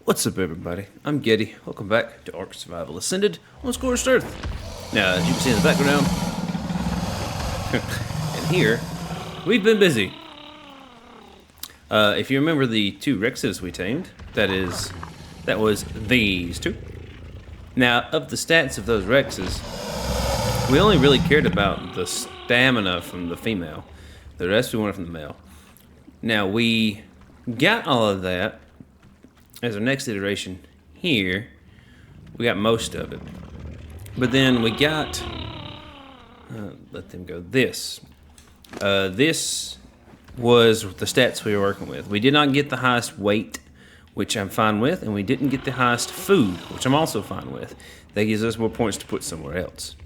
What's up, everybody? I'm Getty. Welcome back to Ark Survival Ascended on Scorched Earth. Now, as you can see in the background, and here, we've been busy. If you remember the two Rexes we tamed, that was these two. Now, of the stats of those Rexes, we only really cared about the stamina from the female. The rest we wanted from the male. Now, we got all of that. As our next iteration here, we got most of it. But then we got, let them go, this. This was the stats we were working with. We did not get the highest weight, which I'm fine with, and we didn't get the highest food, which I'm also fine with. That gives us more points to put somewhere else.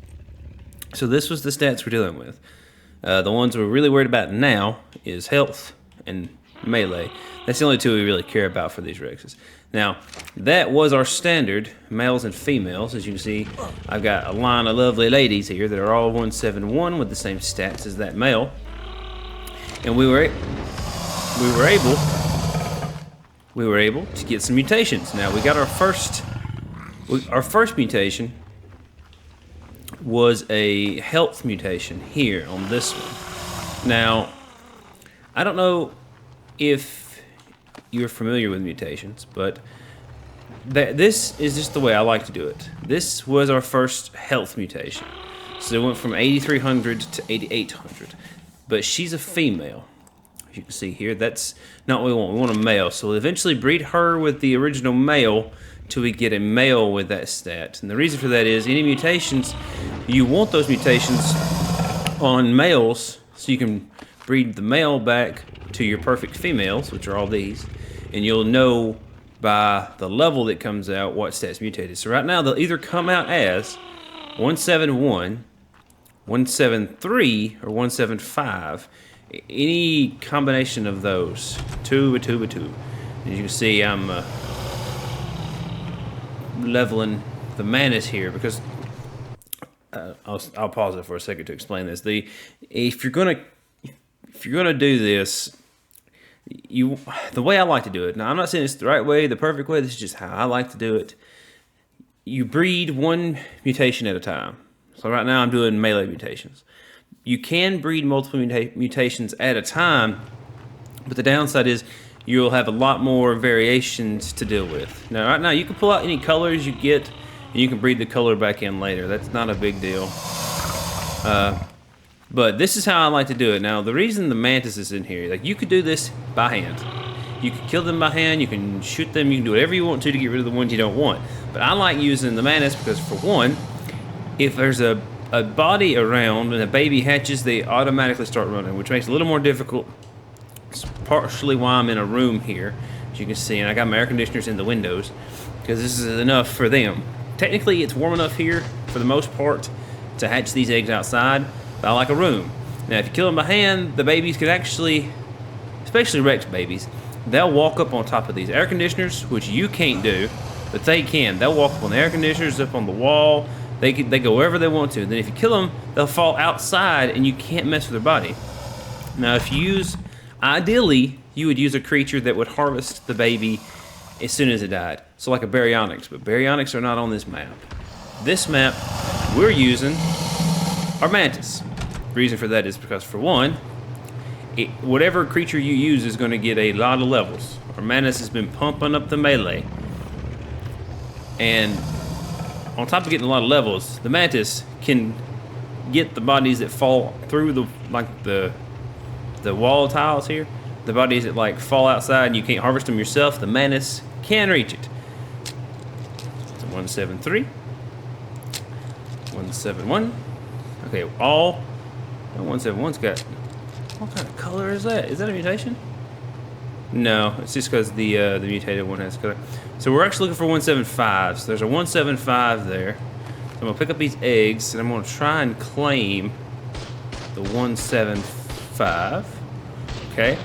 So this was the stats we're dealing with. The ones we're really worried about now is health and melee. That's the only two we really care about for these Rexes. Now, that was our standard, males and females. As you can see, I've got a line of lovely ladies here that are all 171 with the same stats as that male. And we were able to get some mutations. Now, we got our first mutation was a health mutation here on this one. Now, I don't know if you're familiar with mutations, but this is just the way I like to do it. This was our first health mutation. So it went from 8,300 to 8,800. But she's a female. As you can see here, that's not what we want. We want a male. So we'll eventually breed her with the original male till we get a male with that stat. And the reason for that is any mutations, you want those mutations on males so you can breed the male back to your perfect females, which are all these, and you'll know by the level that comes out what stats mutated. So right now they'll either come out as 171, 173, or 175. Any combination of those, two. As you can see, I'm leveling the Manus here because I'll pause it for a second to explain this. If you're gonna do this, the way I like to do it. Now, I'm not saying it's the right way, the perfect way. This is just how I like to do it. You breed one mutation at a time. So right now I'm doing melee mutations. You can breed multiple mutations at a time, but the downside is you'll have a lot more variations to deal with. Now, right now you can pull out any colors you get, and you can breed the color back in later. That's not a big deal. But this is how I like to do it. Now, the reason the Mantis is in here, like, you could do this by hand. You can kill them by hand, you can shoot them, you can do whatever you want to get rid of the ones you don't want. But I like using the Mantis because, for one, if there's a body around and a baby hatches, they automatically start running, which makes it a little more difficult. It's partially why I'm in a room here, as you can see, and I got my air conditioners in the windows, because this is enough for them. Technically, it's warm enough here, for the most part, to hatch these eggs outside. I like a room. Now, if you kill them by hand, the babies could actually, especially Rex babies, they'll walk up on top of these air conditioners, which you can't do, but they can. They'll walk up on the air conditioners, up on the wall. They go wherever they want to. Then if you kill them, they'll fall outside, and you can't mess with their body. Now, if you use, ideally, you would use a creature that would harvest the baby as soon as it died. So like a baryonyx, but baryonyx are not on this map. This map, we're using our Mantis. The reason for that is because, for one, whatever creature you use is going to get a lot of levels. Our Mantis has been pumping up the melee. And on top of getting a lot of levels, the Mantis can get the bodies that fall through the wall tiles here. The bodies that fall outside and you can't harvest them yourself, the Mantis can reach it. So 173. 171. Okay, all 171's got, what kind of color is that? Is that a mutation? No, it's just because the mutated one has color. So we're actually looking for 175. So there's a 175 there. So I'm gonna pick up these eggs and I'm gonna try and claim the 175. Okay,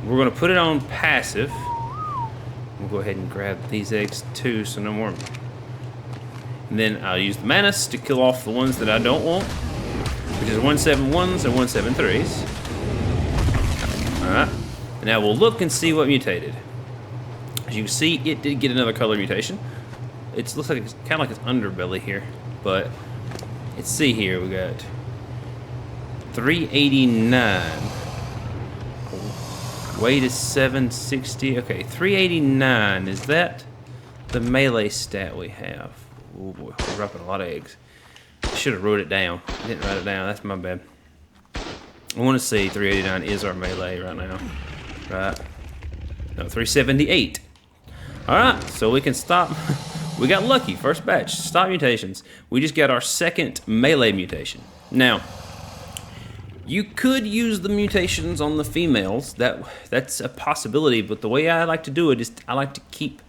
we're gonna put it on passive. We'll go ahead and grab these eggs too, so no more. And then I'll use the Manus to kill off the ones that I don't want, which is 171s and 173s. Alright, now we'll look and see what mutated. As you can see, it did get another color mutation. It looks like it's kind of like its underbelly here, but let's see here. We got 389. Weight is 760. Okay, 389. Is that the melee stat we have? Oh boy, we're dropping a lot of eggs. I should have wrote it down. I didn't write it down. That's my bad. I want to see 389 is our melee right now. Right. No, 378. Alright, so we can stop. We got lucky. First batch. Stop mutations. We just got our second melee mutation. Now, you could use the mutations on the females. That's a possibility, but the way I like to do it is I like to keep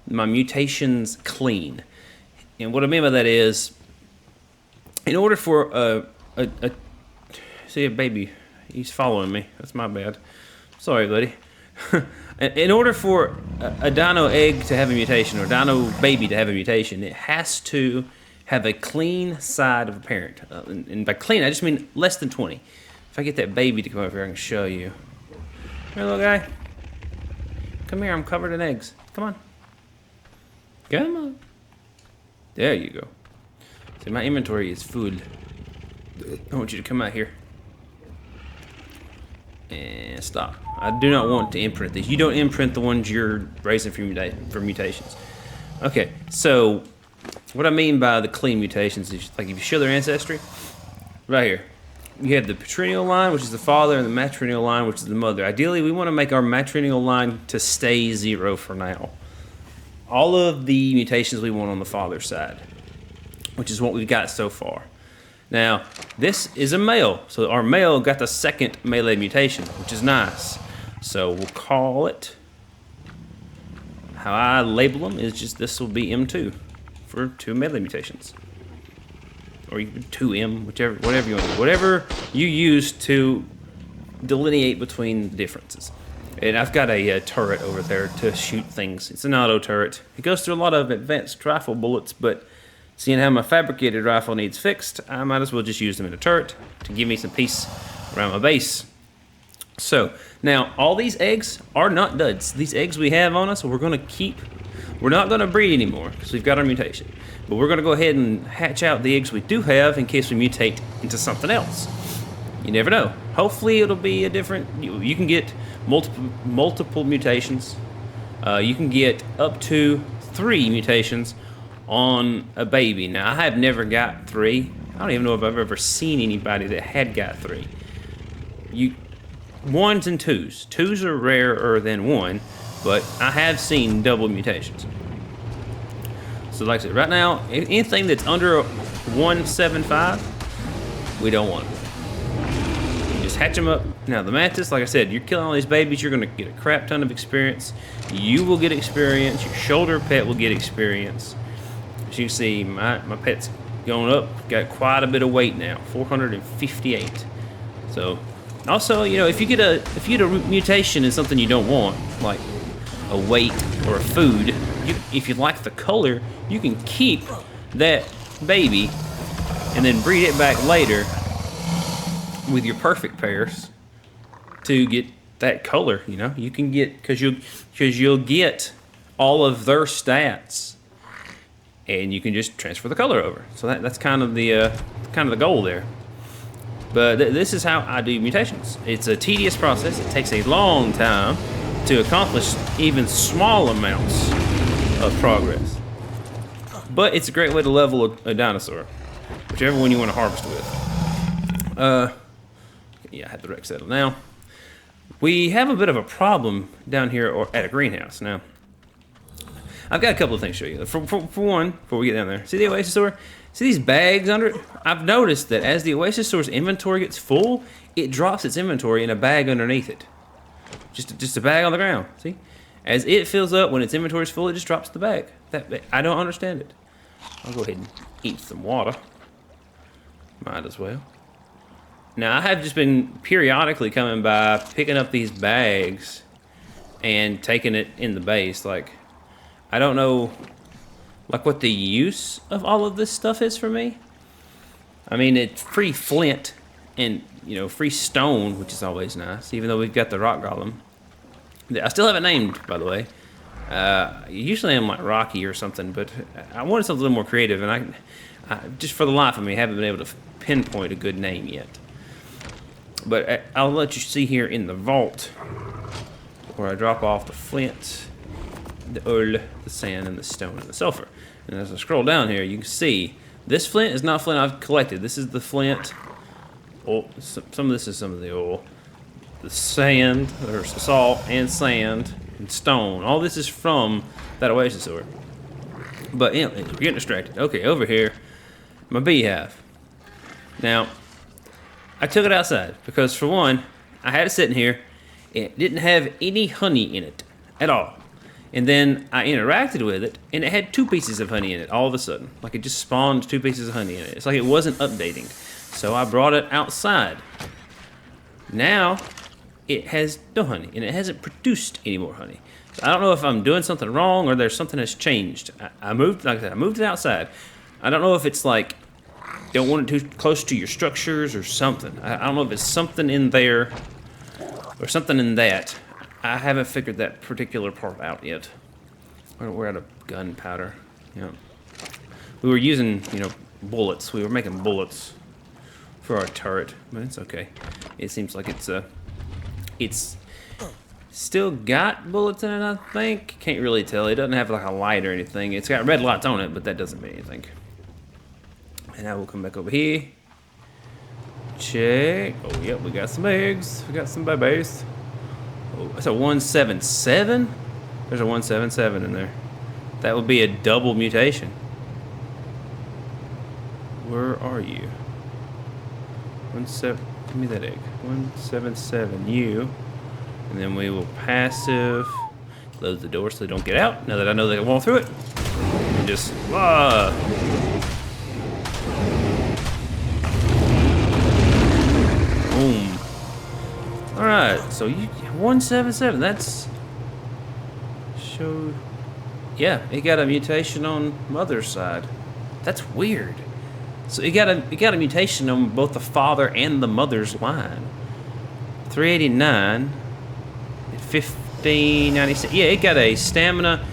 my mutations clean. And what I mean by that is, in order for see a baby, he's following me. That's my bad. Sorry, buddy. In order for a dino egg to have a mutation, or a dino baby to have a mutation, it has to have a clean side of a parent. And by clean, I just mean less than 20. If I get that baby to come over here, I can show you. Here, little guy. Come here, I'm covered in eggs. Come on. Come on. There you go. See, my inventory is full. I want you to come out here. And stop. I do not want to imprint these. You don't imprint the ones you're raising for mutations. Okay, so what I mean by the clean mutations is, like, if you show their ancestry, right here, you have the patrilineal line, which is the father, and the matrilineal line, which is the mother. Ideally, we want to make our matrilineal line to stay 0 for now. All of the mutations we want on the father's side, which is what we've got so far. Now, this is a male, so our male got the second melee mutation, which is nice. So we'll call it, how I label them is just, this will be M2 for 2 melee mutations. Or you can 2M, whatever you want to do. Whatever you use to delineate between the differences. And I've got a turret over there to shoot things. It's an auto turret. It goes through a lot of advanced rifle bullets, but seeing how my fabricated rifle needs fixed, I might as well just use them in a turret to give me some peace around my base. So, now, all these eggs are not duds. These eggs we have on us, we're going to keep. We're not going to breed anymore because we've got our mutation. But we're going to go ahead and hatch out the eggs we do have in case we mutate into something else. You never know. Hopefully it'll be a different. You can get multiple mutations. You can get up to 3 mutations on a baby. Now, I have never got 3. I don't even know if I've ever seen anybody that had got 3. 1s and 2s. 2s are rarer than 1, but I have seen double mutations. So like I said, right now, anything that's under 175, we don't want it. You just hatch them up. Now the mantis, like I said, you're killing all these babies, you're gonna get a crap ton of experience. You will get experience, your shoulder pet will get experience. As you can see, my pet's going up, got quite a bit of weight now, 458. So, also, you know, if you get a mutation in something you don't want, like a weight or a food, if you like the color, you can keep that baby and then breed it back later with your perfect pairs to get that color. You know, you can get, because you'll get all of their stats, and you can just transfer the color over. So that's kind of the goal there. But this is how I do mutations. It's a tedious process. It takes a long time to accomplish even small amounts of progress. But it's a great way to level a dinosaur, whichever one you want to harvest with. Yeah, I had the wreck settled. Now, we have a bit of a problem down here or at a greenhouse. Now, I've got a couple of things to show you. For one, before we get down there, see the Oasasaur? See these bags under it? I've noticed that as the Oasasaur's inventory gets full, it drops its inventory in a bag underneath it. Just a bag on the ground, see? As it fills up, when its inventory is full, it just drops the bag. I don't understand it. I'll go ahead and eat some water. Might as well. Now, I have just been periodically coming by, picking up these bags and taking it in the base. Like, I don't know, like, what the use of all of this stuff is for me. I mean, it's free flint and, you know, free stone, which is always nice, even though we've got the rock golem. I still have it named, by the way. Usually I'm like Rocky or something, but I wanted something a little more creative, and I just for the life of me haven't been able to pinpoint a good name yet. But I'll let you see here in the vault where I drop off the flint, the oil, the sand, and the stone, and the sulfur. And as I scroll down here, you can see this flint is not flint I've collected. This is the flint. Oh, some of this is some of the oil. The sand, there's the salt and sand and stone. All this is from that oasis ore. But yeah, we're getting distracted. Okay, over here, my beehive. Now, I took it outside because for one, I had it sitting here. It didn't have any honey in it at all. And then I interacted with it, and it had 2 pieces of honey in it all of a sudden. Like it just spawned 2 pieces of honey in it. It's like it wasn't updating. So I brought it outside. Now, it has no honey, and it hasn't produced any more honey. So I don't know if I'm doing something wrong or there's something that's changed. I moved, like I said, I moved it outside. I don't know if it's like, don't want it too close to your structures or something. I don't know if it's something in there or something in that. I haven't figured that particular part out yet. We're out of gunpowder. Yeah. We were using, bullets. We were making bullets for our turret, but it's okay. It seems like it's still got bullets in it, I think. Can't really tell. It doesn't have like a light or anything. It's got red lights on it, but that doesn't mean anything. And now we'll come back over here. Check. Oh, yep, we got some eggs. We got some babies. Oh, that's a 177? There's a 177 in there. That would be a double mutation. Where are you? 17. Give me that egg. 177. You. And then we will passive close the door so they don't get out. Now that I know they can walk through it. And just boom. Alright, so you 177, that's showed. Yeah, it got a mutation on mother's side. That's weird. So it got a mutation on both the father and the mother's line. 389, 1596. Yeah, it got a stamina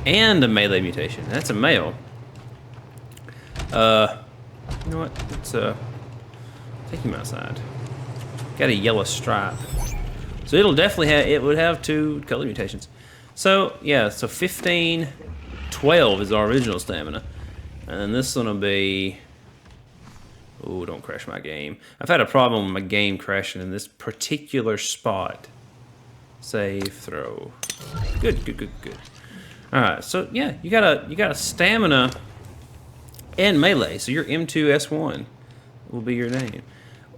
and a melee mutation. That's a male. You know what? Let's take him outside. Got a yellow stripe. So it'll definitely have, it would have 2 color mutations. So yeah, so 15, 12 is our original stamina. And then this one will be, oh, don't crash my game. I've had a problem with my game crashing in this particular spot. Save, throw. Good, good, good, good. Alright, so yeah, you got a stamina and melee, so your M2S1 will be your name.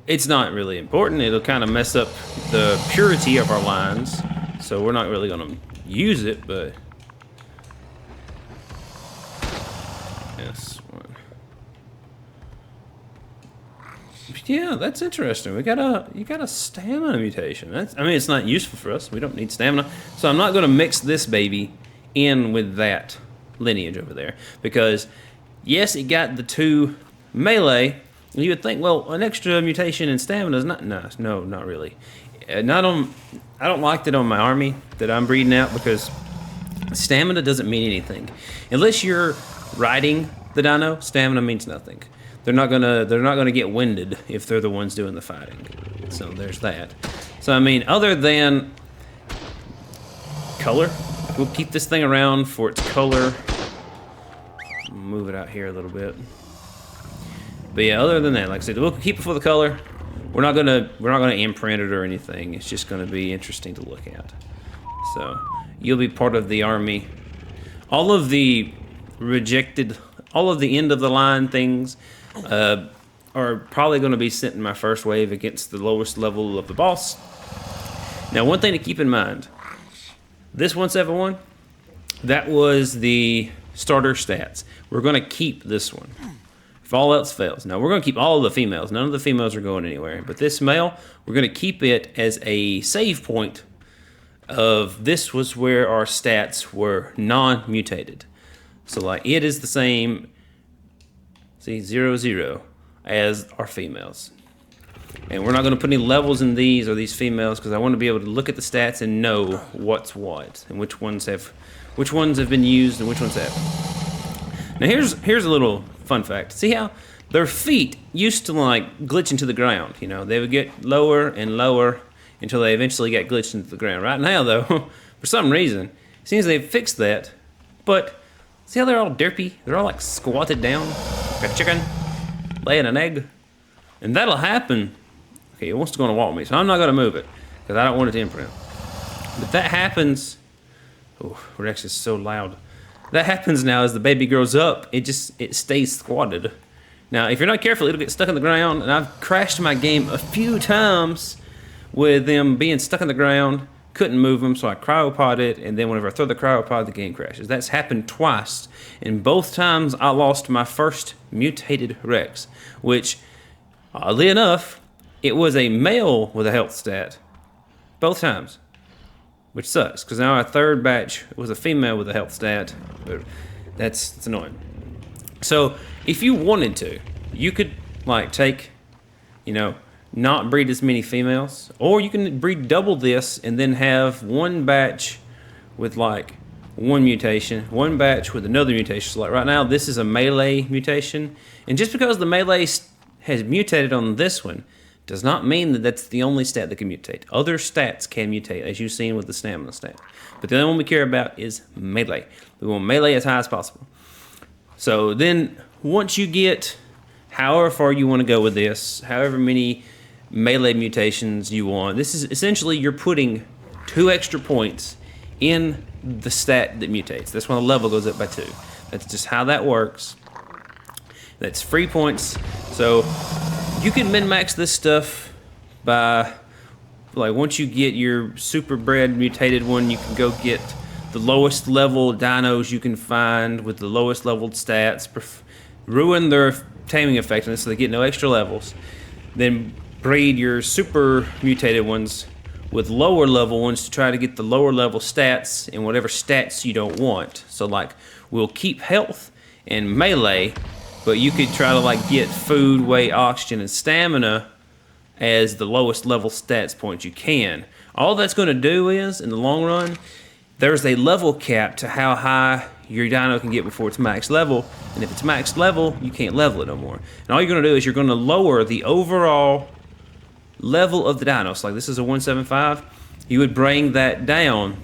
It's not really important. It'll kind of mess up the purity of our lines, so we're not really going to use it, but S1. Yeah, that's interesting. You got a stamina mutation. I mean, it's not useful for us. We don't need stamina, so I'm not going to mix this baby in with that lineage over there because yes, it got the 2 melee. You would think, well, an extra mutation in stamina is not. No, not really. Not on. I don't like that on my army that I'm breeding out because stamina doesn't mean anything unless you're riding the dino. Stamina means nothing. They're not gonna get winded if they're the ones doing the fighting. So there's that. So I mean, other than color, we'll keep this thing around for its color. Move it out here a little bit. But yeah, other than that, like I said, we'll keep it for the color. We're not gonna imprint it or anything. It's just gonna be interesting to look at. So you'll be part of the army. All of the end of the line things are probably going to be sent in my first wave against the lowest level of the boss. Now, one thing to keep in mind: this 171, that was the starter stats. We're going to keep this one. If all else fails. Now, we're going to keep all of the females. None of the females are going anywhere. But this male, we're going to keep it as a save point of this was where our stats were non-mutated. So, like, it is the same, see, 0, 0, as our females. And we're not going to put any levels in these or these females because I want to be able to look at the stats and know what's what and which ones have which ones have been used and which ones haven't. Now here's a little fun fact. See how their feet used to like glitch into the ground, you know? They would get lower and lower until they eventually got glitched into the ground. Right now though, for some reason, it seems they've fixed that, but see how they're all derpy? They're all like squatted down, like a chicken laying an egg. And that'll happen. Okay, it wants to go on a walk with me, so I'm not gonna move it, because I don't want it to imprint. But that happens, oh, we're actually so loud. That happens now as the baby grows up, it stays squatted. Now, if you're not careful, it'll get stuck in the ground, and I've crashed my game a few times with them being stuck in the ground, couldn't move them, so I cryopod it, and then whenever I throw the cryopod, the game crashes. That's happened twice, and both times I lost my first mutated Rex, which, oddly enough, it was a male with a health stat, both times. Which sucks, because now our third batch was a female with a health stat, but that's annoying. So, if you wanted to, you could, like, take, you know, not breed as many females, or you can breed double this and then have one batch with, like, one mutation, one batch with another mutation. So, like, right now, this is a melee mutation, and just because the melee has mutated on this one, does not mean that that's the only stat that can mutate. Other stats can mutate, as you've seen with the stamina stat. But the only one we care about is melee. We want melee as high as possible. So then, once you get however far you want to go with this, however many melee mutations you want, this is essentially you're putting 2 extra points in the stat that mutates. That's when the level goes up by 2. That's just how that works. That's free points. So you can min-max this stuff by, like, once you get your super bred mutated one, you can go get the lowest level dinos you can find with the lowest leveled stats, ruin their taming effectiveness so they get no extra levels. Then breed your super mutated ones with lower level ones to try to get the lower level stats and whatever stats you don't want. So, like, we'll keep health and melee, but you could try to, like, get food, weight, oxygen, and stamina as the lowest level stats points you can. All that's going to do is, in the long run, there's a level cap to how high your dino can get before it's max level. And if it's max level, you can't level it no more. And all you're going to do is you're going to lower the overall level of the dino. So, like, this is a 175. You would bring that down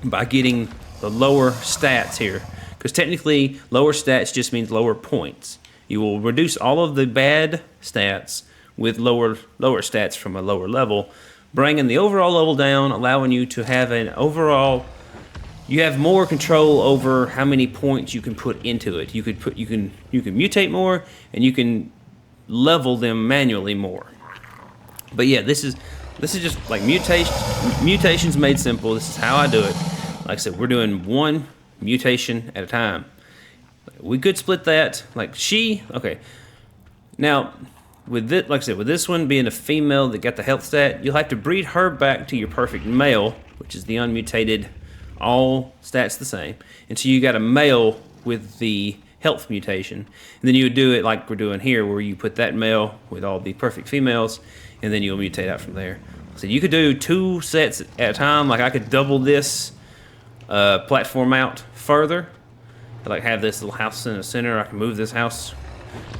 by getting the lower stats here. Because technically, lower stats just means lower points. You will reduce all of the bad stats with lower stats from a lower level, bringing the overall level down, allowing you to have an overall. You have more control over how many points you can put into it. You can mutate more, and you can level them manually more. But yeah, this is just like mutations made simple. This is how I do it. Like I said, we're doing one mutation at a time. We could split that, like okay. Now, with this, like I said, with this one being a female that got the health stat, you'll have to breed her back to your perfect male, which is the unmutated, all stats the same. And so you got a male with the health mutation. And then you would do it like we're doing here, where you put that male with all the perfect females, and then you'll mutate out from there. So you could do 2 sets at a time. Like, I could double this platform out further. I like have this little house in the center. I can move this house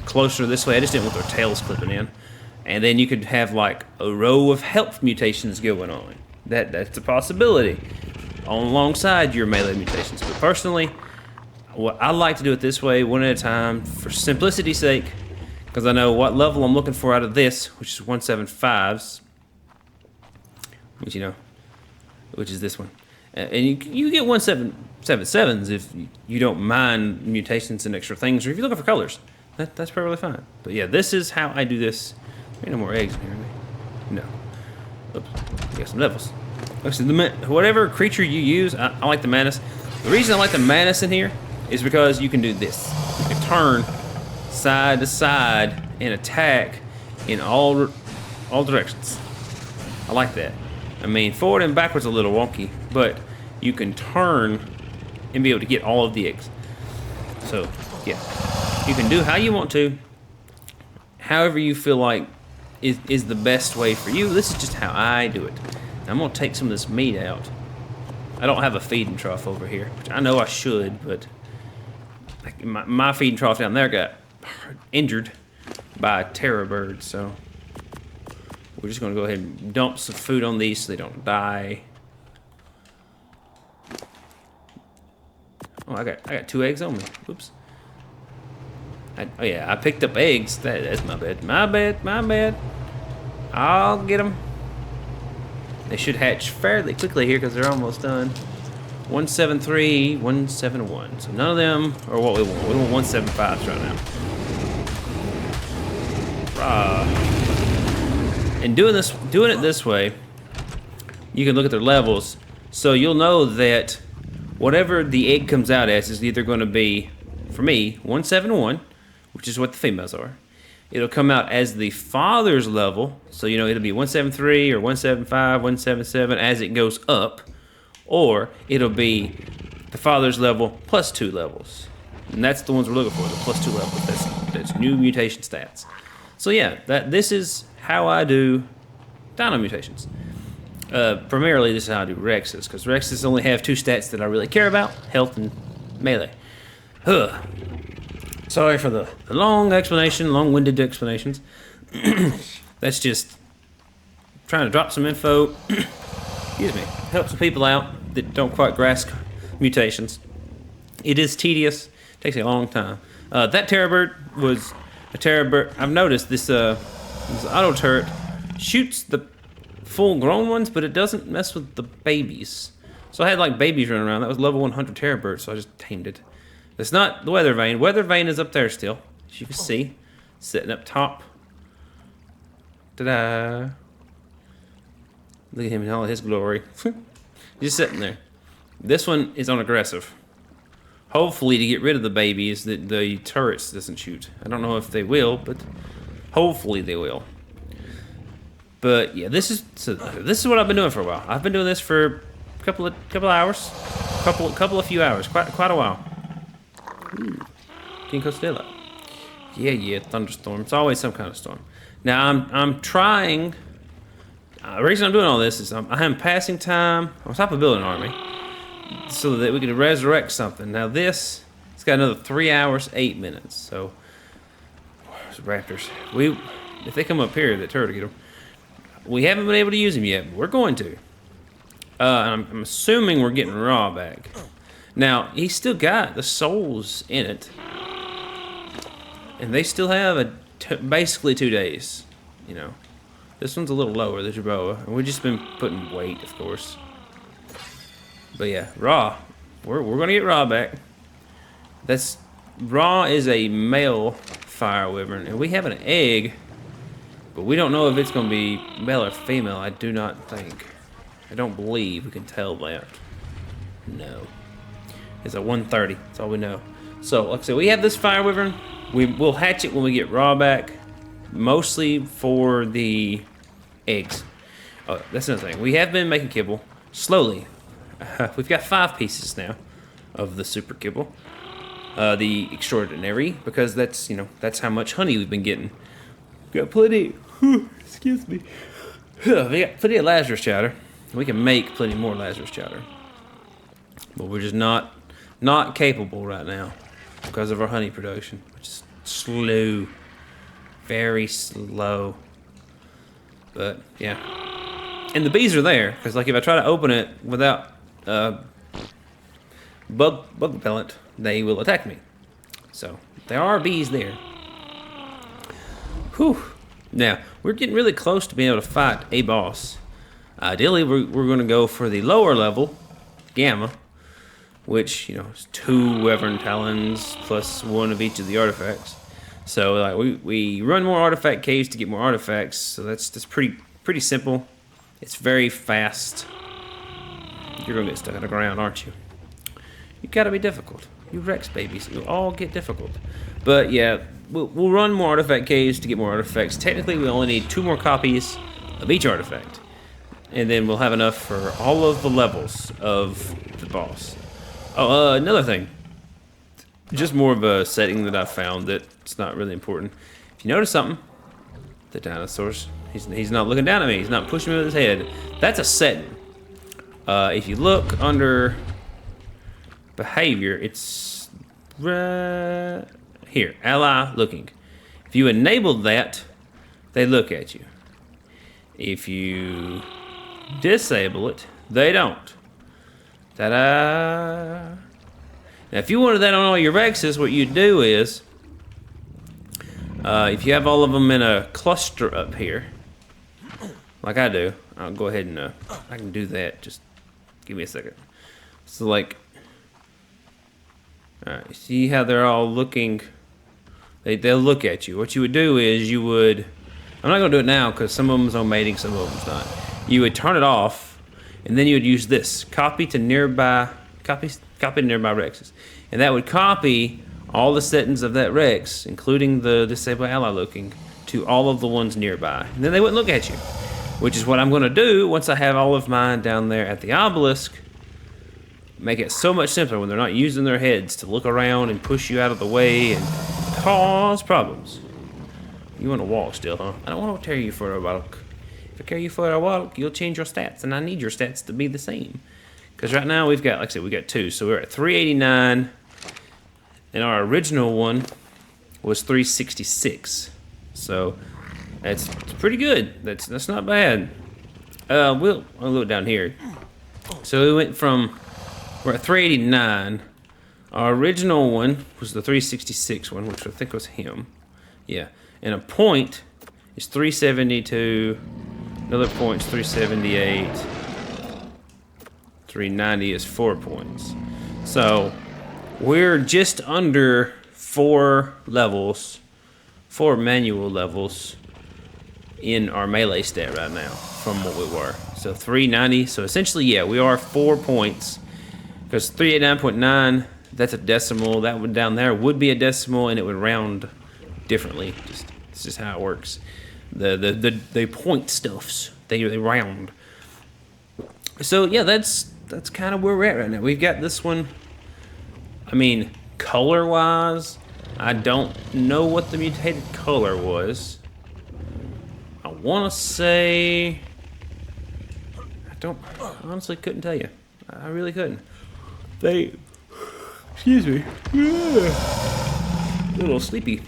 closer this way. I just didn't want their tails clipping in. And then you could have like a row of health mutations going on. That's a possibility alongside your melee mutations. But personally, I like to do it this way, one at a time, for simplicity's sake, because I know what level I'm looking for out of this, which is 175s, which is this one. And you get 177s if you don't mind mutations and extra things, or if you're looking for colors. That's perfectly fine. But yeah, this is how I do this. There ain't no more eggs in here, no. Oops, got some levels. Actually, whatever creature you use, I like the Mantis. The reason I like the Mantis in here is because you can do this. You can turn side to side and attack in all directions. I like that. I mean, forward and backwards a little wonky, but you can turn and be able to get all of the eggs. So, yeah. You can do how you want to, however you feel like is the best way for you. This is just how I do it. I'm going to take some of this meat out. I don't have a feeding trough over here, which I know I should, but like my feeding trough down there got injured by a terror bird, so we're just gonna go ahead and dump some food on these so they don't die. Oh, I got 2 eggs on me. Whoops. Oh yeah, I picked up eggs. That's my bad. My bad. I'll get them. They should hatch fairly quickly here because they're almost done. 173, 171. So none of them are what we want. We want 175s right now. And doing it this way, you can look at their levels. So you'll know that whatever the egg comes out as is either going to be, for me, 171, which is what the females are. It'll come out as the father's level, so you know it'll be 173 or 175, 177 as it goes up, or it'll be the father's level plus 2 levels, and that's the ones we're looking for, the plus 2 levels. That's new mutation stats. So yeah, this is how I do dino mutations. Primarily, this is how I do Rexes, because Rexes only have 2 stats that I really care about: health and melee. Sorry for the long explanation, long-winded explanations. That's just trying to drop some info. Excuse me. Help some people out that don't quite grasp mutations. It is tedious. Takes a long time. That terror bird was a terror bird. I've noticed this auto turret shoots the full-grown ones, but it doesn't mess with the babies. So I had like babies running around. That was level 100 terror bird, so I just tamed it. It's not the weather vane. Weather vane is up there still, as you can see, sitting up top. Ta-da! Look at him in all his glory. Just sitting there. This one is on aggressive. Hopefully to get rid of the babies that the turrets doesn't shoot. I don't know if they will, but hopefully they will. But yeah, this is what I've been doing for a while. I've been doing this for a couple of hours, few hours, quite a while. King Costella. Yeah, thunderstorm. It's always some kind of storm. Now I'm trying. The reason I'm doing all this is I am passing time on top of building an army, so that we can resurrect something. Now it's got another 3 hours 8 minutes. So raptors. If they come up here, the turret will get them. We haven't been able to use them yet, but we're going to. I'm assuming we're getting Raw back. Now, he's still got the souls in it. And they still have basically 2 days. You know. This one's a little lower, the Jerboa. And we've just been putting weight, of course. But yeah, Raw. We're going to get Raw back. Raw is a male fire wyvern. And we have an egg. But we don't know if it's going to be male or female. I do not think. I don't believe we can tell that. No. It's at 130. That's all we know. So, like I said, we have this fire wyvern. We'll hatch it when we get Raw back. Mostly for the eggs. Oh, that's another thing. We have been making kibble. Slowly. We've got 5 pieces now of the super kibble. The extraordinary. Because that's how much honey we've been getting. Got plenty. Excuse me. We got plenty of Lazarus chowder. We can make plenty more Lazarus chowder. But we're just not capable right now because of our honey production, which is slow. Very slow. But yeah. And the bees are there, because like if I try to open it without bug repellent, they will attack me. So there are bees there. Whew. Now, we're getting really close to being able to fight a boss. Ideally, we're going to go for the lower level, Gamma, which, is 2 Wyvern Talons plus 1 of each of the artifacts. So, like, we run more artifact caves to get more artifacts, so that's pretty simple. It's very fast. You're going to get stuck on the ground, aren't you? You got to be difficult. You Rex babies, you all get difficult. But yeah, we'll run more artifact caves to get more artifacts. Technically, we only need 2 more copies of each artifact. And then we'll have enough for all of the levels of the boss. Oh, another thing. Just more of a setting that I found that's not really important. If you notice something, the dinosaurs, he's not looking down at me. He's not pushing me with his head. That's a setting. If you look under behavior, it's here, ally looking. If you enable that, they look at you. If you disable it, they don't. Ta-da! Now, if you wanted that on all your Rexes, what you do is, if you have all of them in a cluster up here, like I do, I'll go ahead and I can do that. Just give me a second. So, like, all right, see how they're all looking? They'll look at you. What you would do is you would. I'm not gonna do it now because some of them's on mating, some of them's not. You would turn it off, and then you would use this copy to nearby Rexes, and that would copy all the settings of that Rex, including the disable ally looking, to all of the ones nearby, and then they wouldn't look at you. Which is what I'm gonna do once I have all of mine down there at the obelisk. Make it so much simpler when they're not using their heads to look around and push you out of the way and cause problems. You want to walk still, huh? I don't want to carry you for a walk. If I carry you for a walk, you'll change your stats, and I need your stats to be the same. Because right now we've got, like I said, we got 2, so we're at 389, and our original one was 366. So that's pretty good. That's not bad. I'll look down here. So we went from, we're at 389. Our original one was the 366 one, which I think was him. Yeah. And a point is 372. Another point is 378. 390 is 4 points. So we're just under 4 levels, 4 manual levels in our melee stat right now from what we were. So 390. So essentially, yeah, we are 4 points because 389.9. That's a decimal. That one down there would be a decimal, and it would round differently. It's just how it works. The point stuffs they round. So yeah, that's kind of where we're at right now. We've got this one. I mean, color wise, I don't know what the mutated color was. I want to say I honestly couldn't tell you. I really couldn't. Excuse me. A little sleepy.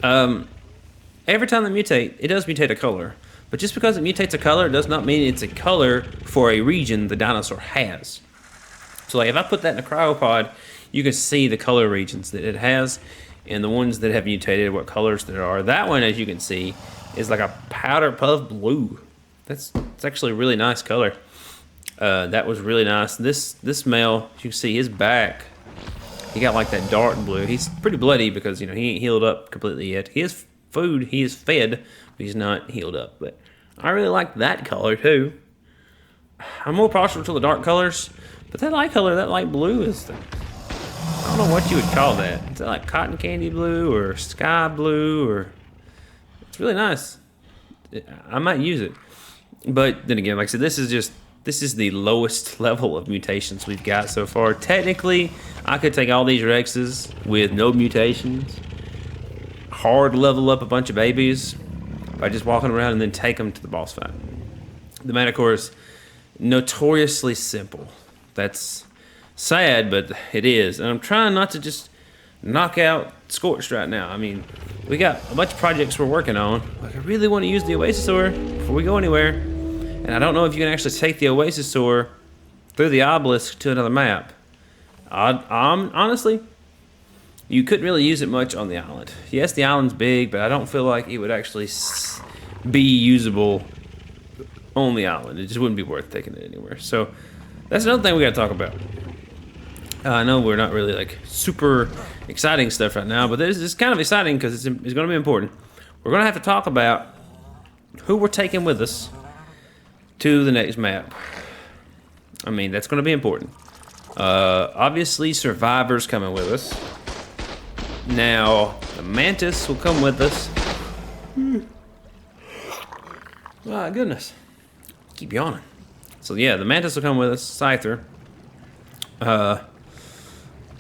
Every time they mutate, it does mutate a color. But just because it mutates a color does not mean it's a color for a region the dinosaur has. So like if I put that in a cryopod, you can see the color regions that it has and the ones that have mutated, what colors there are. That one, as you can see, is like a powder puff blue. It's actually a really nice color. That was really nice. This male, you can see his back. He got like that dark blue. He's pretty bloody because, he ain't healed up completely yet. He has food. He is fed, but he's not healed up. But I really like that color too. I'm more partial to the dark colors, but that light color, that light blue is, I don't know what you would call that. Is that like cotton candy blue or sky blue or, it's really nice. I might use it. But then again, like I said, this is the lowest level of mutations we've got so far. Technically, I could take all these Rexes with no mutations, hard level up a bunch of babies by just walking around and then take them to the boss fight. The Manticore is notoriously simple. That's sad, but it is. And I'm trying not to just knock out Scorched right now. I mean, we got a bunch of projects we're working on. Like, I really want to use the Oasis-Ore before we go anywhere. And I don't know if you can actually take the Oasis-Ore through the obelisk to another map. Honestly, you couldn't really use it much on the island. Yes, the island's big, but I don't feel like it would actually be usable on the island. It just wouldn't be worth taking it anywhere. So that's another thing we got to talk about. I know we're not really like super exciting stuff right now, but this is kind of exciting because it's going to be important. We're going to have to talk about who we're taking with us to the next map. I mean, that's going to be important. Obviously, Survivor's coming with us. Now, the Mantis will come with us. My goodness. Keep yawning. So yeah, the Mantis will come with us. Scyther.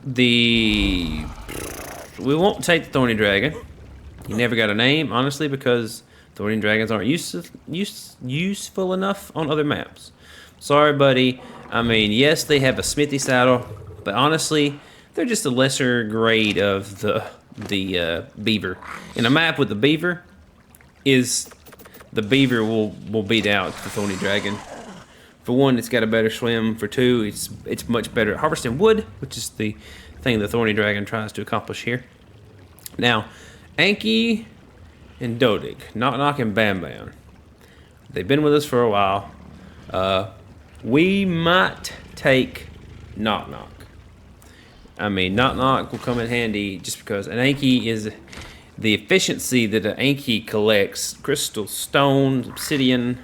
We won't take the Thorny Dragon. He never got a name, honestly, because Thorny Dragons aren't useful enough on other maps. Sorry, buddy. I mean, yes, they have a smithy saddle, but honestly, they're just a lesser grade of the beaver. In a map with the beaver, the beaver will beat out the thorny dragon. For one, it's got a better swim. For two, it's much better at harvesting wood, which is the thing the thorny dragon tries to accomplish here. Now, Anki and Dodig, Knock Knock and Bam Bam. They've been with us for a while. We might take Knock Knock. I mean, Knock Knock will come in handy just because an Anki is the efficiency that an Anki collects: crystal, stone, obsidian,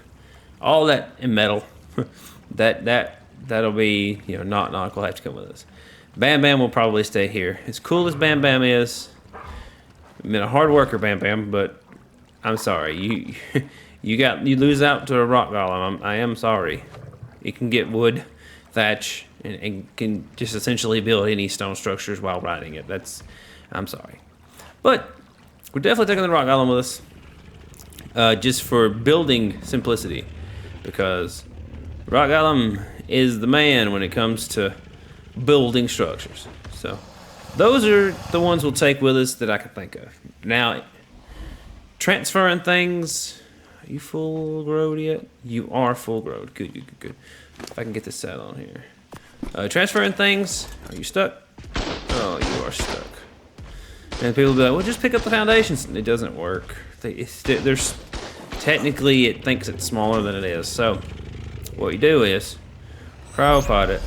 all that in metal. That'll be, you know, Knock Knock will have to come with us. Bam Bam will probably stay here. As cool as Bam Bam is, I mean, a hard worker, Bam Bam, but I'm sorry, you lose out to a rock golem. I am sorry. You can get wood, thatch, and can just essentially build any stone structures while riding it. I'm sorry, but we're definitely taking the rock golem with us, just for building simplicity, because rock golem is the man when it comes to building structures. So those are the ones we'll take with us that I can think of. Now, transferring things. Are you full growed yet? You are full growed. Good. If I can get this set on here. Transferring things. Are you stuck? Oh, you are stuck. And people will be like, well, just pick up the foundations. It doesn't work. There's technically, it thinks it's smaller than it is. So what you do is cryopod it,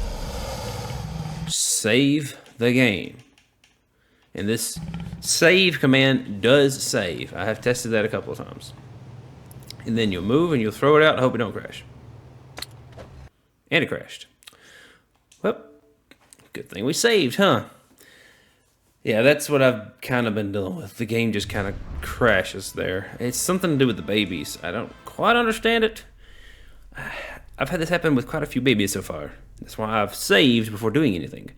save the game. And this save command does save. I have tested that a couple of times. And then you'll move and you'll throw it out and hope it don't crash. And it crashed. Well, good thing we saved, huh? Yeah, that's what I've kind of been dealing with. The game just kind of crashes there. It's something to do with the babies. I don't quite understand it. I've had this happen with quite a few babies so far. That's why I've saved before doing anything.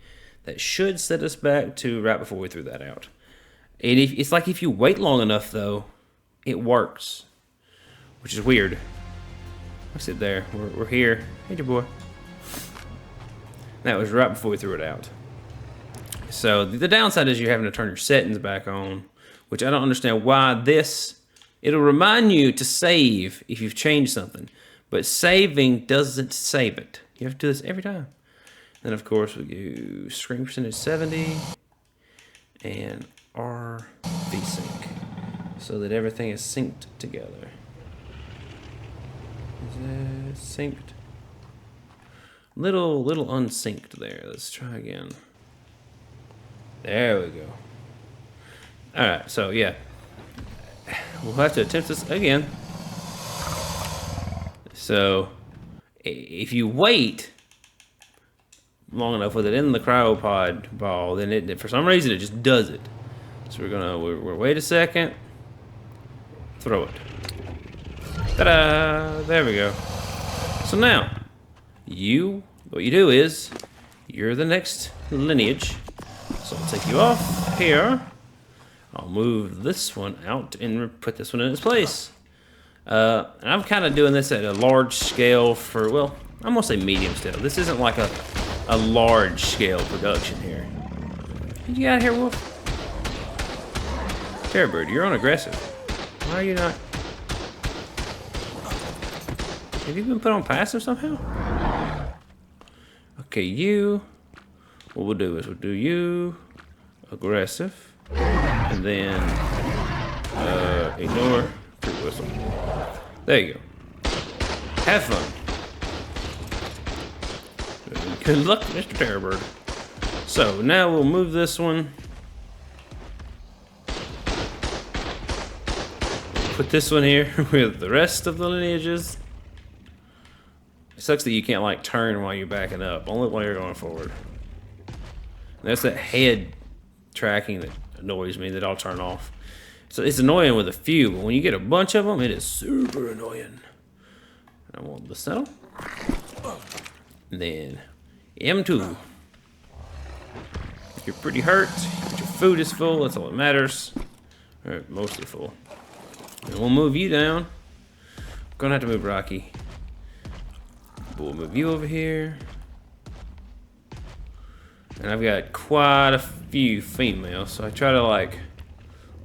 That should set us back to right before we threw that out. And it's like if you wait long enough, though, it works. Which is weird. I sit there. We're here. Hey, your boy. That was right before we threw it out. So the downside is you're having to turn your settings back on, which I don't understand why it'll remind you to save if you've changed something, but saving doesn't save it. You have to do this every time. Then of course we do screen percentage 70 and R VSync so that everything is synced together. Is that synced? Little unsynced there. Let's try again. There we go. Alright, so yeah. We'll have to attempt this again. So, if you wait long enough with it in the cryopod ball, then it, for some reason, it just does it. So we'll wait a second. Throw it. Ta-da! There we go. So now, what you do is, you're the next lineage. So I'll take you off here. I'll move this one out and put this one in its place. And I'm kind of doing this at a large scale for, well, I'm gonna say medium scale. This isn't like a large scale production here. Get you out of here, Wolf. Terrorbird, you're on aggressive. Why are you not? Have you been put on passive somehow? Okay, what we'll do is we'll do you aggressive, and then ignore true whistle. There you go. Have fun. Good luck, Mr. Terrorbird. So now we'll move this one. Put this one here with the rest of the lineages. It sucks that you can't like turn while you're backing up, only while you're going forward. That's that head tracking that annoys me, that I'll turn off. So it's annoying with a few, but when you get a bunch of them, it is super annoying. I want the settle. And then M2. If you're pretty hurt, but your food is full, that's all that matters. Or mostly full. And we'll move you down. Gonna have to move Rocky. We'll move you over here. And I've got quite a few females, so I try to like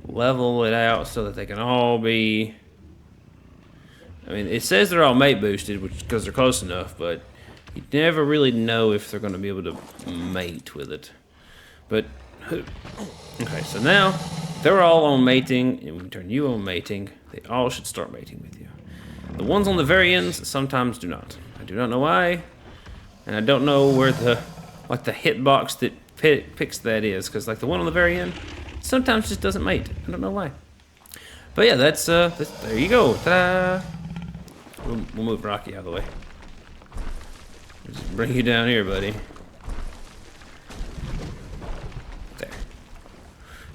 level it out so that they can all be. I mean, it says they're all mate boosted, which because they're close enough, but you never really know if they're going to be able to mate with it. But okay, so now they're all on mating, and we can turn you on mating. They all should start mating with you. The ones on the very ends sometimes do not. I do not know why, and I don't know where the hitbox that picks that is, because like the one on the very end sometimes just doesn't mate. I don't know why. But yeah, that's there you go. Ta-da! We'll move Rocky out of the way. Just bring you down here, buddy. There.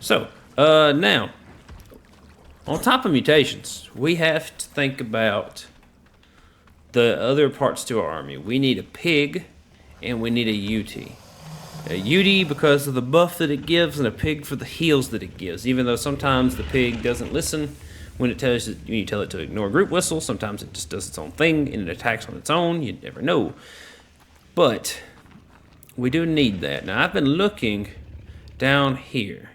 So, now, on top of mutations, we have to think about the other parts to our army. We need a pig, and we need a UT. A UD because of the buff that it gives, and a pig for the heals that it gives. Even though sometimes the pig doesn't listen when it tells you, you tell it to ignore group whistle. Sometimes it just does its own thing and it attacks on its own. You never know. But we do need that. Now I've been looking down here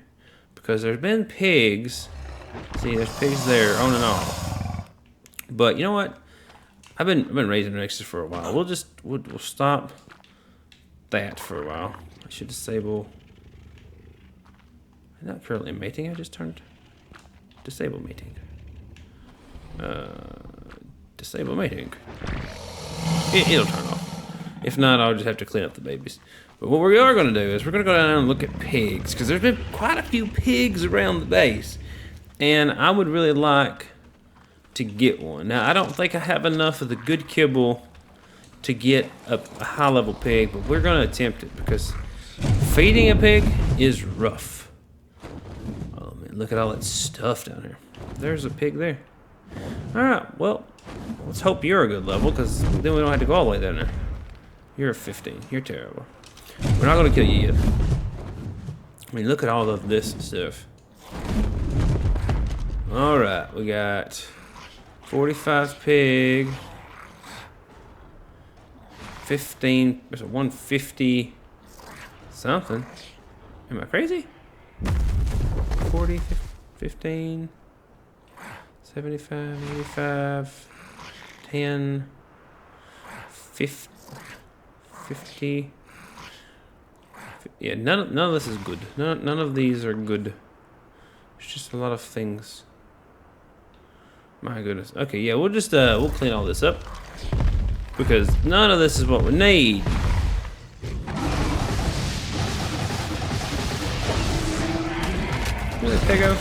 because there's been pigs. See, there's pigs there on and off. But you know what? I've been raising Nexus for a while. We'll stop that for a while. I should disable. I'm not currently mating. I just turned disable mating. Disable mating. It'll turn off. If not, I'll just have to clean up the babies. But what we are going to do is we're going to go down and look at pigs, because there's been quite a few pigs around the base, and I would really like to get one. Now I don't think I have enough of the good kibble to get a high level pig, but we're going to attempt it because feeding a pig is rough. Oh man, look at all that stuff down here. There's a pig there. Alright, well, let's hope you're a good level, because then we don't have to go all the way down there. You're a 15. You're terrible. We're not going to kill you yet. I mean, look at all of this stuff. Alright, we got 45 pig. 15, there's a 150 something. Am I crazy? 40, 15, 75, 85, 10, 50. Yeah, none of this is good. None of these are good. It's just a lot of things. My goodness. Okay, yeah, we'll just we'll clean all this up, because none of this is what we need. Where's that pig go?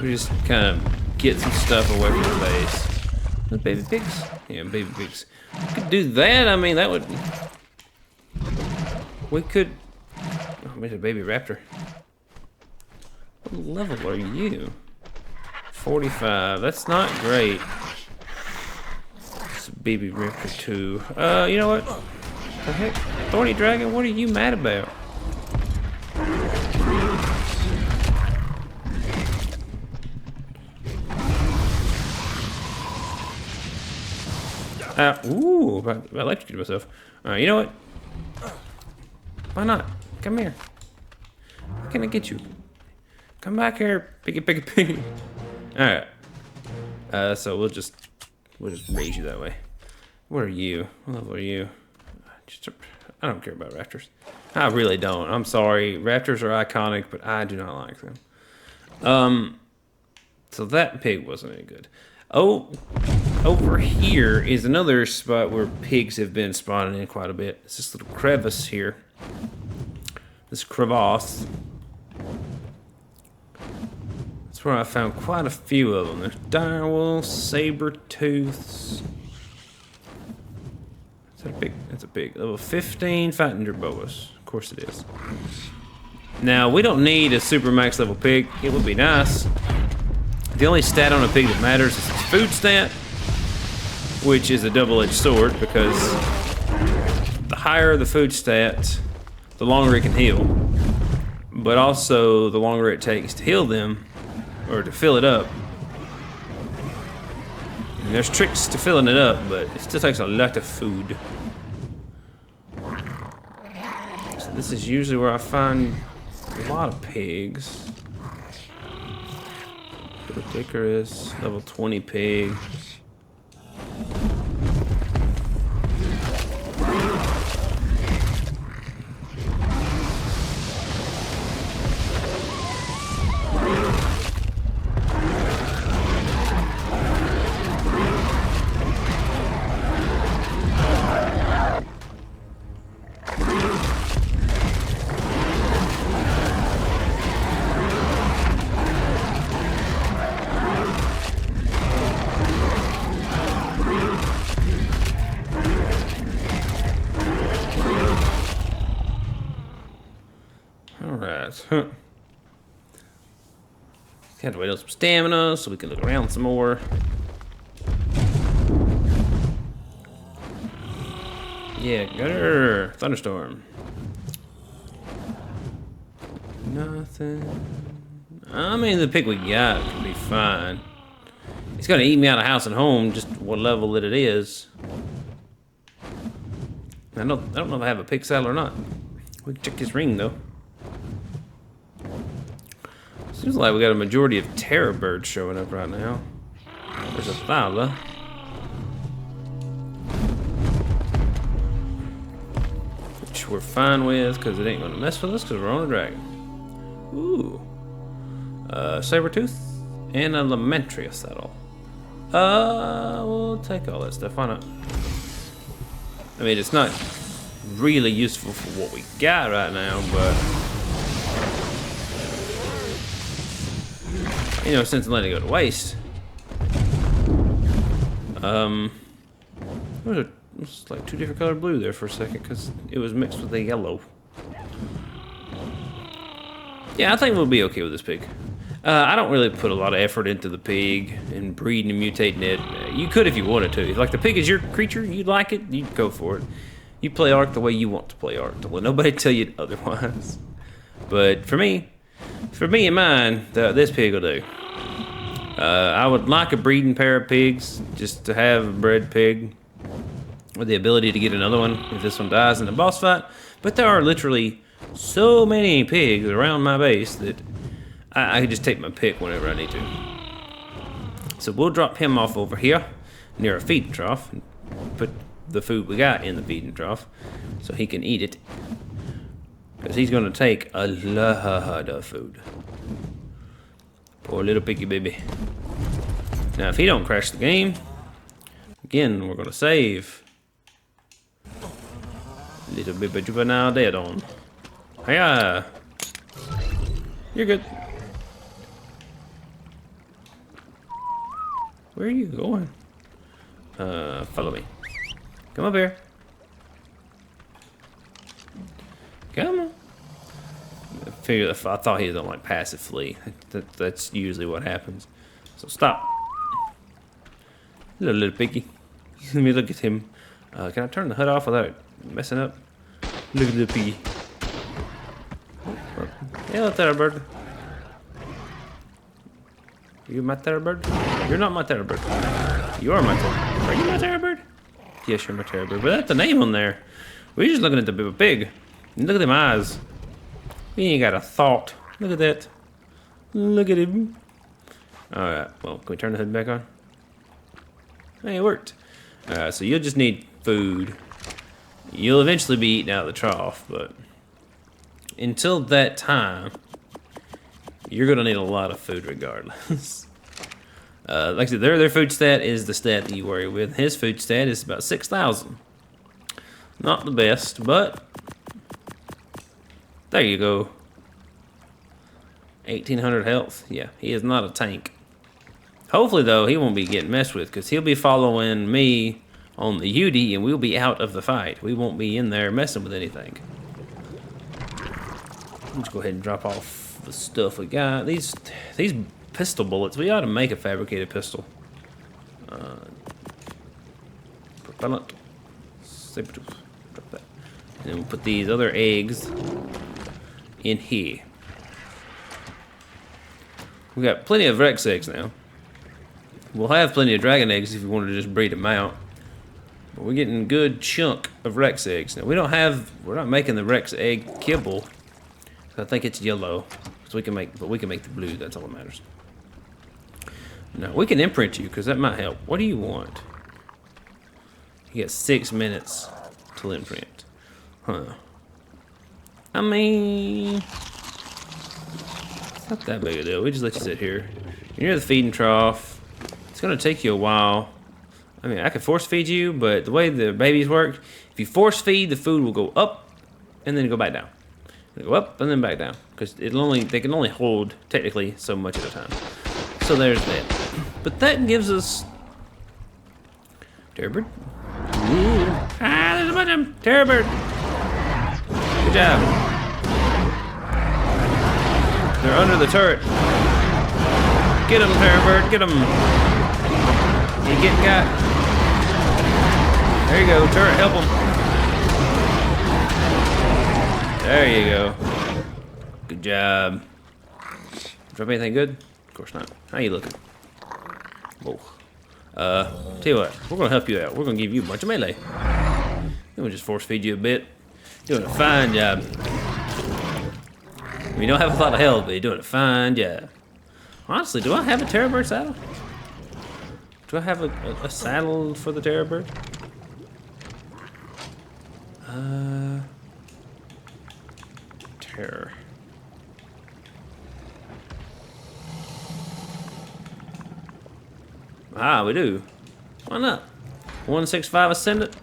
We just kind of get some stuff away from the base. The baby pigs? Yeah, baby pigs. We could do that. I mean, that would. We could. Oh, there's a baby raptor. What level are you? 45. That's not great. It's a baby raptor 2. You know what? The heck? Thorny dragon, what are you mad about? Ooh, I electrocuted myself. Alright, you know what? Why not? Come here. Where can I get you? Come back here, piggy, piggy, piggy. Alright. So we'll just raise you that way. What are you? What level are you? I don't care about raptors. I really don't. I'm sorry. Raptors are iconic, but I do not like them. So that pig wasn't any good. Oh, over here is another spot where pigs have been spawning in quite a bit. It's this little crevice here. This crevasse. That's where I found quite a few of them. There's direwolves, saber tooths. Is that a pig? That's a pig. Level 15 fighting jerboas. Of course it is. Now, we don't need a super max level pig. It would be nice. The only stat on a pig that matters is its food stat. which is a double-edged sword because the higher the food stat, the longer it can heal, but also the longer it takes to heal them or to fill it up. And there's tricks to filling it up, but it still takes a lot of food. So this is usually where I find a lot of pigs. Ridiculous, level 20 pig. Huh. Have to wait on some stamina so we can look around some more. Yeah, gutter. Thunderstorm. Nothing. I mean, the pig we got can be fine. It's gonna eat me out of house and home, just what level that it is. I don't know if I have a pig saddle or not. We can check his ring though. Seems like we got a majority of terror birds showing up right now. There's a Thala. Which we're fine with because it ain't gonna mess with us because we're on a dragon. Ooh. Sabertooth and a Lamentria saddle. We'll take all that stuff. Why not? I mean, it's not really useful for what we got right now, but you know, since letting it go to waste. It was like two different colored blue there for a second because it was mixed with the yellow. Yeah, I think we'll be okay with this pig. I don't really put a lot of effort into the pig and breeding and mutating it. You could if you wanted to. If like the pig is your creature, you like it, you go for it. You play Ark the way you want to play Ark. Don't let nobody tell you otherwise. But for me and mine, this pig will do. I would like a breeding pair of pigs, just to have a bred pig with the ability to get another one if this one dies in a boss fight. But there are literally so many pigs around my base that I can just take my pick whenever I need to. So we'll drop him off over here near a feeding trough and put the food we got in the feeding trough so he can eat it. Because he's going to take a lot of food. Poor little piggy baby. Now, if he don't crash the game, again, we're going to save. Little baby juvenile dead on. Hiya! You're good. Where are you going? Follow me. Come up here. Come on. I thought he don't like passive flee. That's usually what happens. So stop. Little piggy. Let me look at him. Can I turn the hood off without messing up? Look at the piggy. Hello, terror bird. You my terror bird? You're not my terror bird. You are my terror bird. Are you my terror bird? Yes, you're my terror bird. But that's the name on there. We're just looking at the pig. Look at them eyes. He ain't got a thought. Look at that. Look at him. Alright, well, can we turn the hood back on? Hey, it worked. Alright, so you'll just need food. You'll eventually be eaten out of the trough, but until that time, you're gonna need a lot of food regardless. Like I said, their food stat is the stat that you worry with. His food stat is about 6,000. Not the best, but there you go. 1,800 health. Yeah, he is not a tank. Hopefully, though, he won't be getting messed with because he'll be following me on the UD and we'll be out of the fight. We won't be in there messing with anything. Let's go ahead and drop off the stuff we got. These pistol bullets, we ought to make a fabricated pistol. Balance. Drop that. And then we'll put these other eggs in here. We got plenty of Rex eggs now. We'll have plenty of dragon eggs if you wanted to just breed them out. But we're getting a good chunk of Rex eggs. Now we're not making the Rex egg kibble. I think it's yellow. So we can make the blue, that's all that matters. Now we can imprint you, because that might help. What do you want? You got 6 minutes to imprint. Huh. I mean, it's not that big a deal. We just let you sit here. You're near the feeding trough. It's gonna take you a while. I mean, I could force feed you, but the way the babies work, if you force feed, the food will go up and then go back down. It'll go up and then back down, because they can only hold technically so much at a time. So there's that. But that gives us Terrorbird. Ooh. Ah, there's a bunch of them. Terrorbird. Good job. They're under the turret. Get them, Terrorbird. Get them. You getting got. There you go. Turret, help them. There you go. Good job. Drop anything good? Of course not. How you looking? Whoa. Tell you what, we're gonna help you out. We're gonna give you a bunch of melee. Then we'll just force feed you a bit. Doing a fine job. You don't have a lot of health, but you're doing a fine job. Honestly, do I have a Terrorbird saddle? Do I have a saddle for the Terrorbird? Terror. Ah, we do. Why not? 165 Ascendant.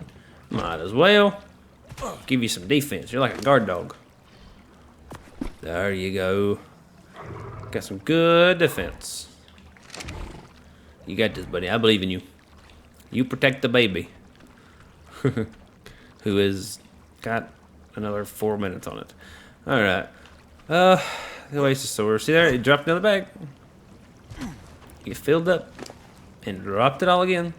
Might as well. Give you some defense. You're like a guard dog. There you go. Got some good defense. You got this, buddy. I believe in you. You protect the baby. Who has got another 4 minutes on it. Alright. The Oasis Sword. See there? It dropped another bag. You filled up and dropped it all again.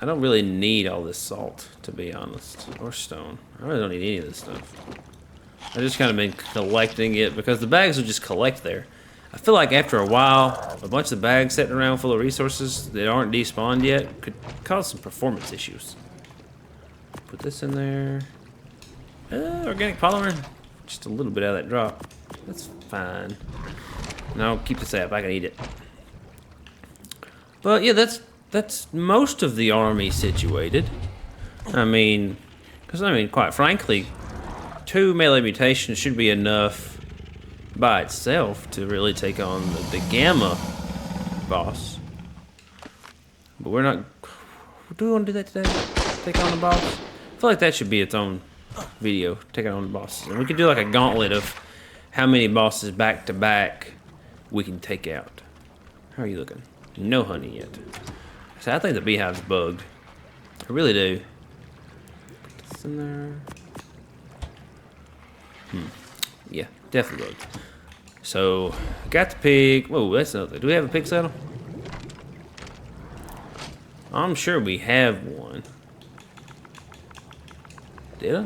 I don't really need all this salt, to be honest. Or stone. I really don't need any of this stuff. I've just kind of been collecting it because the bags will just collect there. I feel like after a while, a bunch of bags sitting around full of resources that aren't despawned yet could cause some performance issues. Put this in there. Organic polymer. Just a little bit out of that drop. That's fine. And I'll keep this up. I can eat it. But yeah, that's most of the army situated. I mean, quite frankly, 2 melee mutations should be enough by itself to really take on the Gamma boss. But we're not. Do we want to do that today? Take on the boss? I feel like that should be its own video, taking on the bosses. And we could do like a gauntlet of how many bosses back to back we can take out. How are you looking? No honey yet. So I think the beehive's bugged. I really do. Put this in there. Yeah, definitely bugged. So, got the pig. Whoa, that's another. Do we have a pig saddle? I'm sure we have one. Did I?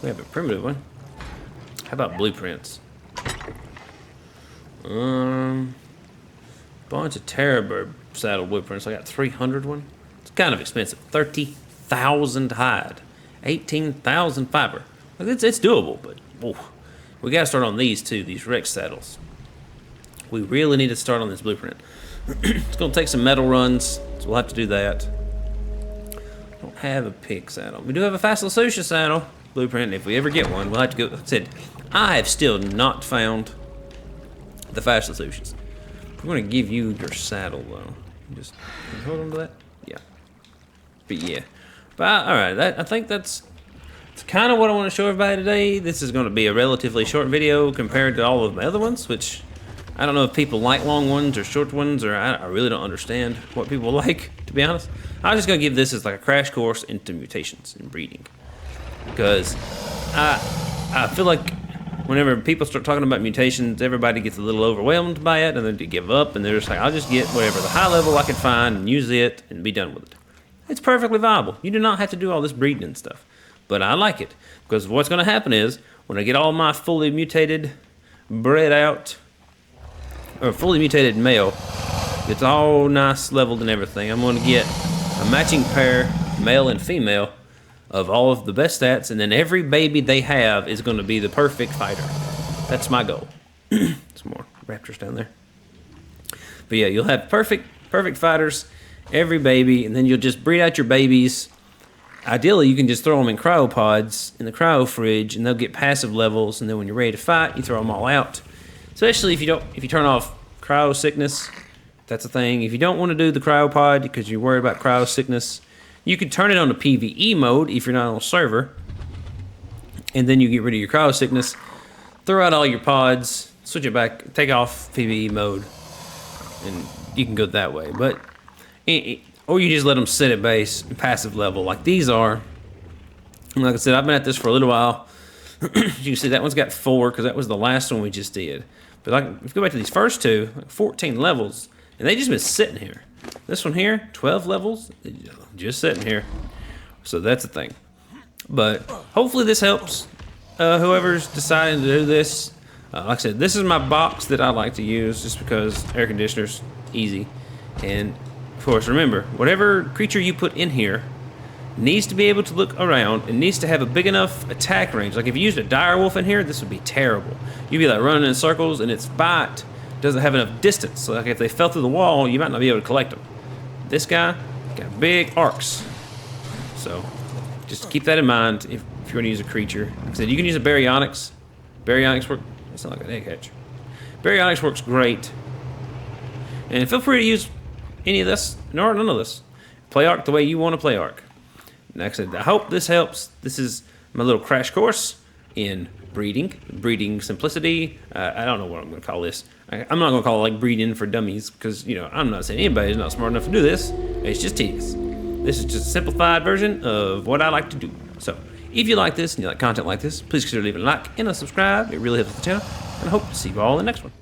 We have a primitive one. How about blueprints? Bunch of Terrorbird saddle blueprints. I got 300 one. It's kind of expensive. 30,000 hide, 18,000 fiber. Like it's doable, but whoa, we got to start on these too. These Rex saddles. We really need to start on this blueprint. It's gonna take some metal runs, so we'll have to do that. Don't have a pig saddle. We do have a Facilosucia saddle blueprint. If we ever get one, we'll have to go. Like I said, I have still not found the Facilosucians. I'm gonna give you your saddle though. Just hold on to that. Yeah. But yeah. But all right. I think that's kind of what I want to show everybody today. This is going to be a relatively short video compared to all of my other ones, which I don't know if people like long ones or short ones, or I really don't understand what people like, to be honest. I'm just going to give this as like a crash course into mutations and breeding. Because I feel like whenever people start talking about mutations, everybody gets a little overwhelmed by it, and then they give up, and they're just like, I'll just get whatever the high level I can find and use it and be done with it. It's perfectly viable. You do not have to do all this breeding and stuff. But I like it, because what's going to happen is, when I get all my fully mutated bred out, or fully mutated male, it's all nice leveled and everything, I'm going to get a matching pair, male and female, of all of the best stats, and then every baby they have is going to be the perfect fighter. That's my goal. Some more raptors down there. But yeah, you'll have perfect fighters, every baby, and then you'll just breed out your babies. Ideally, you can just throw them in cryopods in the cryo fridge, and they'll get passive levels. And then when you're ready to fight, you throw them all out. Especially if you turn off cryo sickness, that's a thing. If you don't want to do the cryopod because you're worried about cryo sickness, you can turn it on to PvE mode if you're not on a server, and then you get rid of your cryo sickness. Throw out all your pods, switch it back, take off PvE mode, and you can go that way. But or you just let them sit at base and passive level like these are. And like I said, I've been at this for a little while. You can see that one's got 4 because that was the last one we just did. But like, if you go back to these first two, like 14 levels, and they just been sitting here. This one here, 12 levels, just sitting here. So that's the thing. But hopefully this helps whoever's deciding to do this. Like I said, this is my box that I like to use just because air conditioner's easy. And of course, remember, whatever creature you put in here needs to be able to look around and needs to have a big enough attack range. Like if you used a dire wolf in here, this would be terrible. You'd be like running in circles, and its bite doesn't have enough distance. So like if they fell through the wall, you might not be able to collect them. This guy got big arcs. So just keep that in mind if you're going to use a creature. Like I said, you can use a baryonyx. Baryonyx works. That's not like an egg hatch. Baryonyx works great. And feel free to use any of this, nor none of this. Play Arc the way you want to play Arc. Like I said, I hope this helps. This is my little crash course in breeding simplicity. I don't know what I'm going to call this. I'm not going to call it like breeding for dummies because, you know, I'm not saying anybody's not smart enough to do this. It's just tedious. This is just a simplified version of what I like to do. So if you like this and you like content like this, please consider leaving a like and a subscribe. It really helps the channel. And I hope to see you all in the next one.